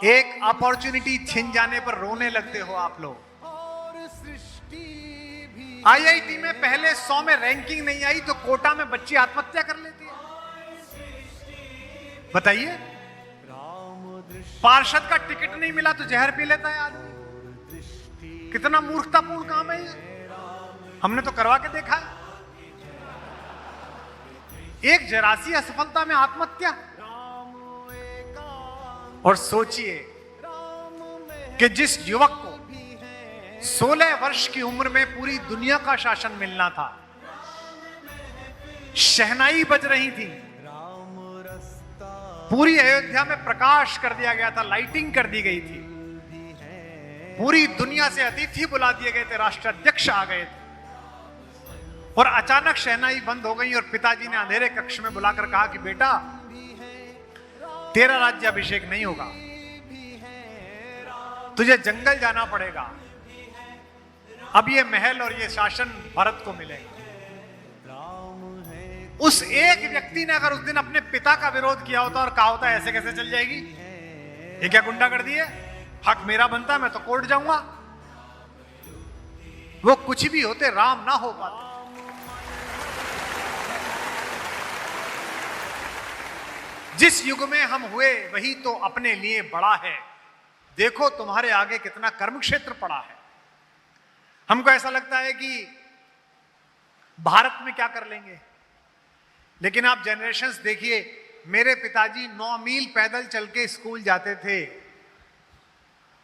एक अपॉर्चुनिटी छिन जाने पर रोने लगते हो आप लोग। आईआईटी में पहले 100 में रैंकिंग नहीं आई तो कोटा में बच्ची आत्महत्या कर लेती है। बताइए, पार्षद का टिकट नहीं मिला तो जहर पी लेता है आदमी। कितना मूर्खतापूर्ण काम है ये। हमने तो करवा के देखा है। एक जरासी असफलता में आत्महत्या। और सोचिए कि जिस युवक को 16 वर्ष की उम्र में पूरी दुनिया का शासन मिलना था, शहनाई बज रही थी, पूरी अयोध्या में प्रकाश कर दिया गया था, लाइटिंग कर दी गई थी, पूरी दुनिया से अतिथि बुला दिए गए थे, राष्ट्राध्यक्ष आ गए थे, और अचानक शहनाई बंद हो गई और पिताजी ने अंधेरे कक्ष में बुलाकर कहा कि बेटा, तेरा राज्याभिषेक नहीं होगा, तुझे जंगल जाना पड़ेगा, अब ये महल और ये शासन भरत को मिलेगा। उस एक व्यक्ति ने अगर उस दिन अपने पिता का विरोध किया होता और कहा होता ऐसे कैसे चल जाएगी, ये क्या गुंडागर्दी है, हक मेरा बनता, मैं तो कोर्ट जाऊंगा, वो कुछ भी होते, राम ना हो पाते। जिस युग में हम हुए वही तो अपने लिए बड़ा है। देखो तुम्हारे आगे कितना कर्म क्षेत्र पड़ा है। हमको ऐसा लगता है कि भारत में क्या कर लेंगे, लेकिन आप जनरेशंस देखिए। मेरे पिताजी 9 मील पैदल चल के स्कूल जाते थे।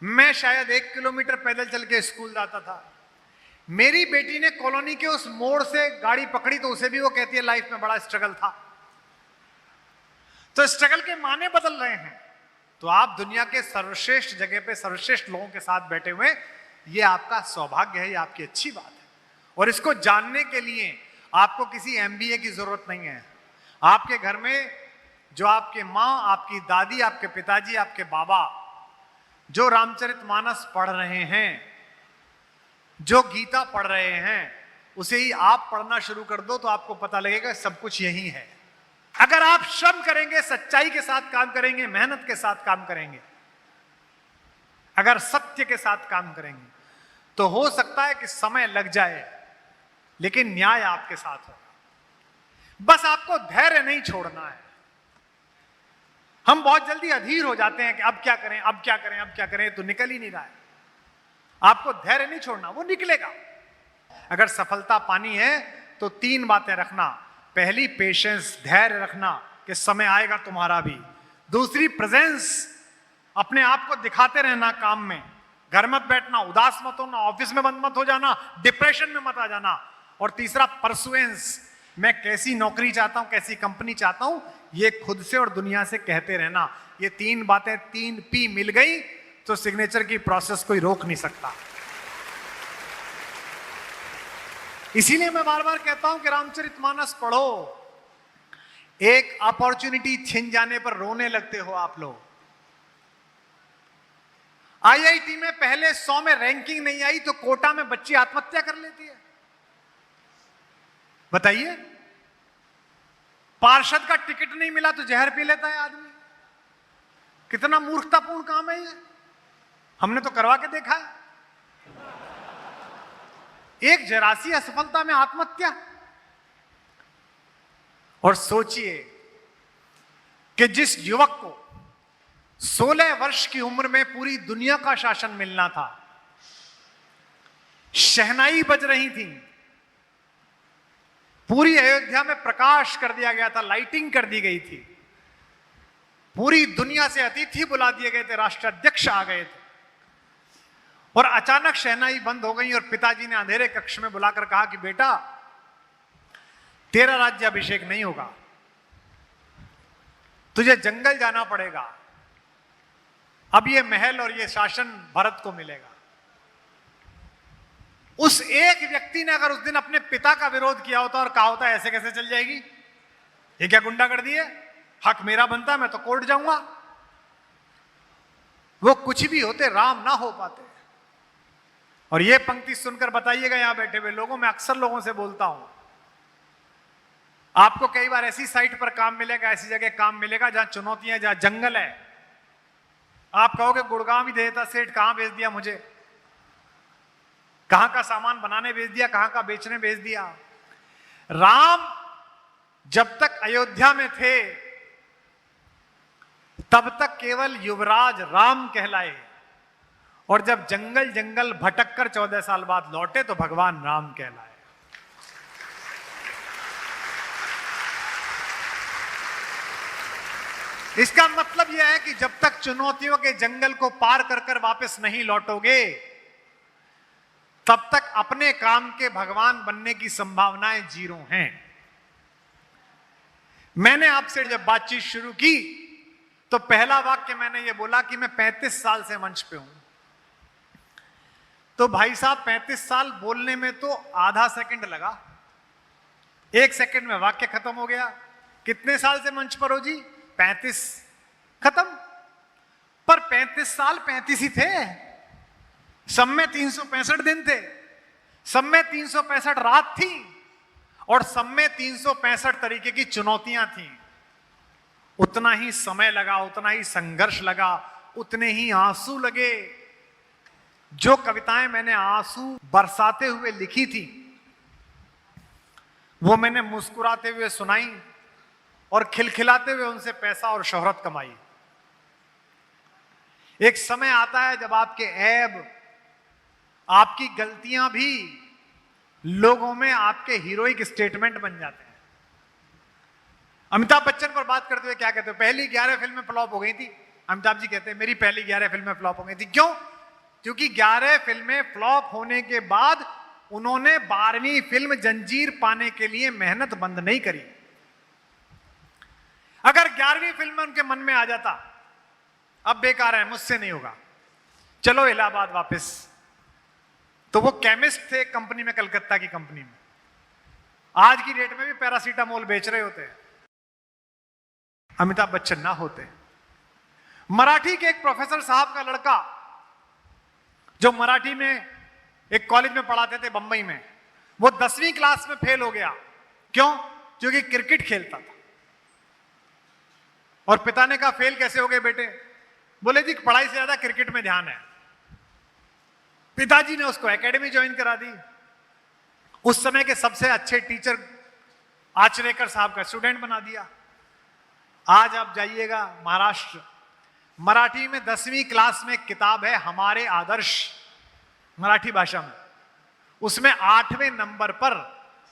मैं शायद 1 किलोमीटर पैदल चल के स्कूल जाता था। मेरी बेटी ने कॉलोनी के उस मोड़ से गाड़ी पकड़ी तो उसे भी वो कहती है लाइफ में बड़ा स्ट्रगल था। तो स्ट्रगल के माने बदल रहे हैं। तो आप दुनिया के सर्वश्रेष्ठ जगह पे सर्वश्रेष्ठ लोगों के साथ बैठे हुए, ये आपका सौभाग्य है, ये आपकी अच्छी बात है। और इसको जानने के लिए आपको किसी एमबीए की जरूरत नहीं है। आपके घर में जो आपके माँ, आपकी दादी, आपके पिताजी, आपके बाबा जो रामचरितमानस पढ़ रहे हैं, जो गीता पढ़ रहे हैं, उसे ही आप पढ़ना शुरू कर दो तो आपको पता लगेगा सब कुछ यही है। अगर आप श्रम करेंगे, सच्चाई के साथ काम करेंगे, मेहनत के साथ काम करेंगे, अगर सत्य के साथ काम करेंगे, तो हो सकता है कि समय लग जाए लेकिन न्याय आपके साथ होगा। बस आपको धैर्य नहीं छोड़ना है। हम बहुत जल्दी अधीर हो जाते हैं कि अब क्या करें, अब क्या करें, अब क्या करें, तो निकल ही नहीं रहा है। आपको धैर्य नहीं छोड़ना, वो निकलेगा। अगर सफलता पानी है तो 3 बातें रखना। पहली, पेशेंस, धैर्य रखना कि समय आएगा तुम्हारा भी। दूसरी, प्रेजेंस, अपने आप को दिखाते रहना काम में, घर मत बैठना, उदास मत होना, ऑफिस में बंद मत हो जाना, डिप्रेशन में मत आ जाना। और तीसरा, परसुएंस, मैं कैसी नौकरी चाहता हूं, कैसी कंपनी चाहता हूं, ये खुद से और दुनिया से कहते रहना। ये 3 बातें, 3 P मिल गई तो सिग्नेचर की प्रोसेस कोई रोक नहीं सकता। इसीलिए मैं बार बार कहता हूं कि रामचरितमानस पढ़ो। एक अपॉर्चुनिटी छिन जाने पर रोने लगते हो आप लोग। आईआईटी में पहले 100 में रैंकिंग नहीं आई तो कोटा में बच्ची आत्महत्या कर लेती है। बताइए, पार्षद का टिकट नहीं मिला तो जहर पी लेता है आदमी। कितना मूर्खतापूर्ण काम है ये। हमने तो करवा के देखा है। एक जरासी असफलता में आत्महत्या। और सोचिए कि जिस युवक को 16 वर्ष की उम्र में पूरी दुनिया का शासन मिलना था, शहनाई बज रही थी, पूरी अयोध्या में प्रकाश कर दिया गया था, लाइटिंग कर दी गई थी, पूरी दुनिया से अतिथि बुला दिए गए थे, राष्ट्राध्यक्ष आ गए थे, और अचानक शहनाई बंद हो गई और पिताजी ने अंधेरे कक्ष में बुलाकर कहा कि बेटा, तेरा राज्याभिषेक नहीं होगा, तुझे जंगल जाना पड़ेगा, अब ये महल और ये शासन भरत को मिलेगा। उस एक व्यक्ति ने अगर उस दिन अपने पिता का विरोध किया होता और कहा होता ऐसे कैसे चल जाएगी, ये क्या गुंडागर्दी है, हक मेरा बनता, मैं तो कोर्ट जाऊंगा, वो कुछ भी होते, राम ना हो पाते। और ये पंक्ति सुनकर बताइएगा, यहां बैठे हुए लोगों, मैं अक्सर लोगों से बोलता हूं, आपको कई बार ऐसी साइट पर काम मिलेगा, ऐसी जगह काम मिलेगा जहां चुनौतियां, जहां जंगल है, आप कहोगे गुड़गांव ही दे देता सेठ, कहां भेज दिया मुझे, कहां का सामान बनाने भेज दिया, कहां का बेचने भेज दिया। राम जब तक अयोध्या में थे तब तक केवल युवराज राम कहलाए, और जब जंगल जंगल भटक कर 14 साल बाद लौटे तो भगवान राम कहलाए। इसका मतलब यह है कि जब तक चुनौतियों के जंगल को पार कर कर वापस नहीं लौटोगे तब तक अपने काम के भगवान बनने की संभावनाएं जीरो हैं। मैंने आपसे जब बातचीत शुरू की तो पहला वाक्य मैंने ये बोला कि मैं 35 साल से मंच पे हूं। तो भाई साहब 35 साल बोलने में तो आधा सेकंड लगा, 1 सेकंड में वाक्य खत्म हो गया। कितने साल से मंच पर हो जी? 35, खत्म। पर 35 साल 35 ही थे, सब में 365 दिन थे, सब में 365 रात थी, और सब में 365 तरीके की चुनौतियां थी। उतना ही समय लगा, उतना ही संघर्ष लगा, उतने ही आंसू लगे। जो कविताएं मैंने आंसू बरसाते हुए लिखी थी वो मैंने मुस्कुराते हुए सुनाई और खिलखिलाते हुए उनसे पैसा और शोहरत कमाई। एक समय आता है जब आपके ऐब, आपकी गलतियां भी लोगों में आपके हीरोइक स्टेटमेंट बन जाते हैं। अमिताभ बच्चन पर बात करते हुए क्या कहते हैं? पहली 11 फिल्में फ्लॉप हो गई थी। अमिताभ जी कहते हैं मेरी पहली 11 फिल्में फ्लॉप हो गई थी। क्यों? क्योंकि 11 फिल्में फ्लॉप होने के बाद उन्होंने 12वीं फिल्म जंजीर पाने के लिए मेहनत बंद नहीं करी। अगर 11वीं फिल्म में उनके मन में आ जाता अब बेकार है, मुझसे नहीं होगा, चलो इलाहाबाद वापस, तो वो केमिस्ट थे कंपनी में, कलकत्ता की कंपनी में, आज की डेट में भी पैरासीटामोल बेच रहे होते। अमिताभ बच्चन ना होते। मराठी के एक प्रोफेसर साहब का लड़का जो मराठी में एक कॉलेज में पढ़ाते थे बंबई में, वो 10वीं क्लास में फेल हो गया। क्यों? क्योंकि क्रिकेट खेलता था। और पिता ने कहा फेल कैसे हो गए बेटे? बोले जी पढ़ाई से ज्यादा क्रिकेट में ध्यान है। पिताजी ने उसको एकेडमी ज्वाइन करा दी। उस समय के सबसे अच्छे टीचर आचरेकर साहब का स्टूडेंट बना दिया। आज आप जाइएगा महाराष्ट्र, मराठी में 10वीं क्लास में एक किताब है हमारे आदर्श, मराठी भाषा में, उसमें 8वें नंबर पर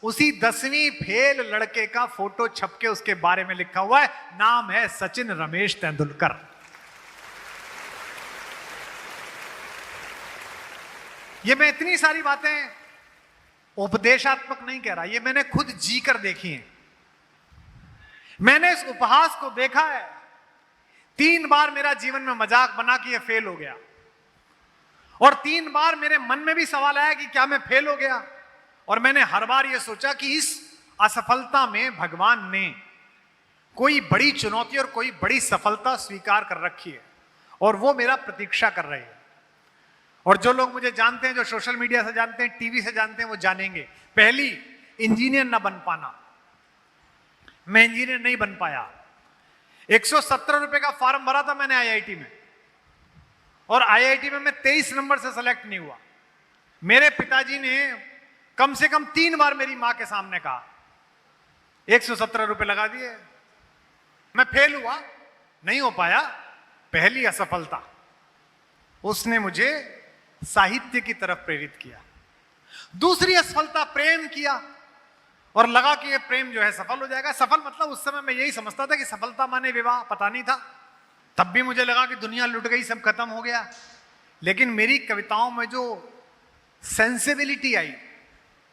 उसी 10वीं फेल लड़के का फोटो छपके उसके बारे में लिखा हुआ है, नाम है सचिन रमेश तेंदुलकर। ये मैं इतनी सारी बातें उपदेशात्मक नहीं कह रहा, ये मैंने खुद जी कर देखी है। मैंने इस उपहास को देखा है। 3 बार मेरा जीवन में मजाक बना कि ये फेल हो गया, और 3 बार मेरे मन में भी सवाल आया कि क्या मैं फेल हो गया, और मैंने हर बार ये सोचा कि इस असफलता में भगवान ने कोई बड़ी चुनौती और कोई बड़ी सफलता स्वीकार कर रखी है, और वो मेरा प्रतीक्षा कर रहे हैं। और जो लोग मुझे जानते हैं, जो सोशल मीडिया से जानते हैं, टीवी से जानते हैं, वो जानेंगे। पहली, इंजीनियर ना बन पाना। मैं इंजीनियर नहीं बन पाया। 117 रुपए का फॉर्म भरा था मैंने आईआईटी में, और आईआईटी में मैं 23 नंबर से सेलेक्ट नहीं हुआ। मेरे पिताजी ने कम से कम 3 बार मेरी मां के सामने कहा 117 रुपए लगा दिए। मैं फेल हुआ, नहीं हो पाया। पहली असफलता, उसने मुझे साहित्य की तरफ प्रेरित किया। दूसरी असफलता, प्रेम किया, और लगा कि ये प्रेम जो है सफल हो जाएगा। सफल मतलब उस समय मैं यही समझता था कि सफलता माने विवाह, पता नहीं था। तब भी मुझे लगा कि दुनिया लुट गई, सब खत्म हो गया। लेकिन मेरी कविताओं में जो सेंसिबिलिटी आई,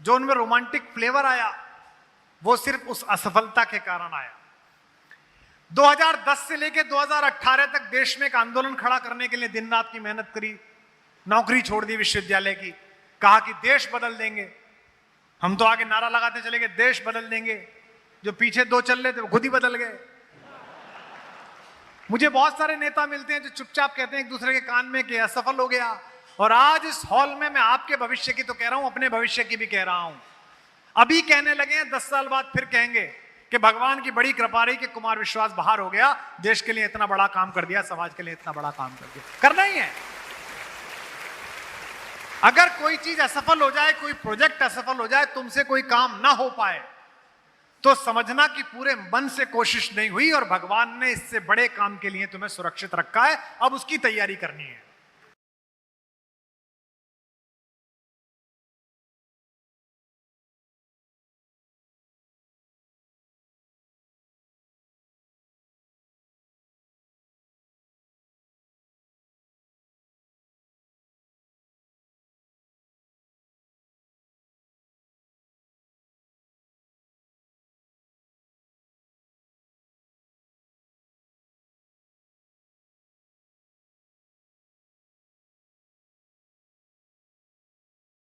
जो उनमें रोमांटिक फ्लेवर आया, वो सिर्फ उस असफलता के कारण आया। 2010 से लेकर 2018 तक देश में एक आंदोलन खड़ा करने के लिए दिन रात की मेहनत करी। नौकरी छोड़ दी विश्वविद्यालय की, कहा कि देश बदल देंगे। हम तो आगे नारा लगाते चले गए देश बदल देंगे। जो पीछे 2 चल रहे थे वो खुद ही बदल गए। मुझे बहुत सारे नेता मिलते हैं जो चुपचाप कहते हैं एक दूसरे के कान में कि असफल हो गया। और आज इस हॉल में मैं आपके भविष्य की तो कह रहा हूं, अपने भविष्य की भी कह रहा हूं। अभी कहने लगे हैं, 10 साल बाद फिर कहेंगे कि भगवान की बड़ी कृपा रही कि कुमार विश्वास बाहर हो गया, देश के लिए इतना बड़ा काम कर दिया, समाज के लिए इतना बड़ा काम कर दिया। करना ही है। अगर कोई चीज असफल हो जाए, कोई प्रोजेक्ट असफल हो जाए, तुमसे कोई काम ना हो पाए, तो समझना कि पूरे मन से कोशिश नहीं हुई और भगवान ने इससे बड़े काम के लिए तुम्हें सुरक्षित रखा है, अब उसकी तैयारी करनी है।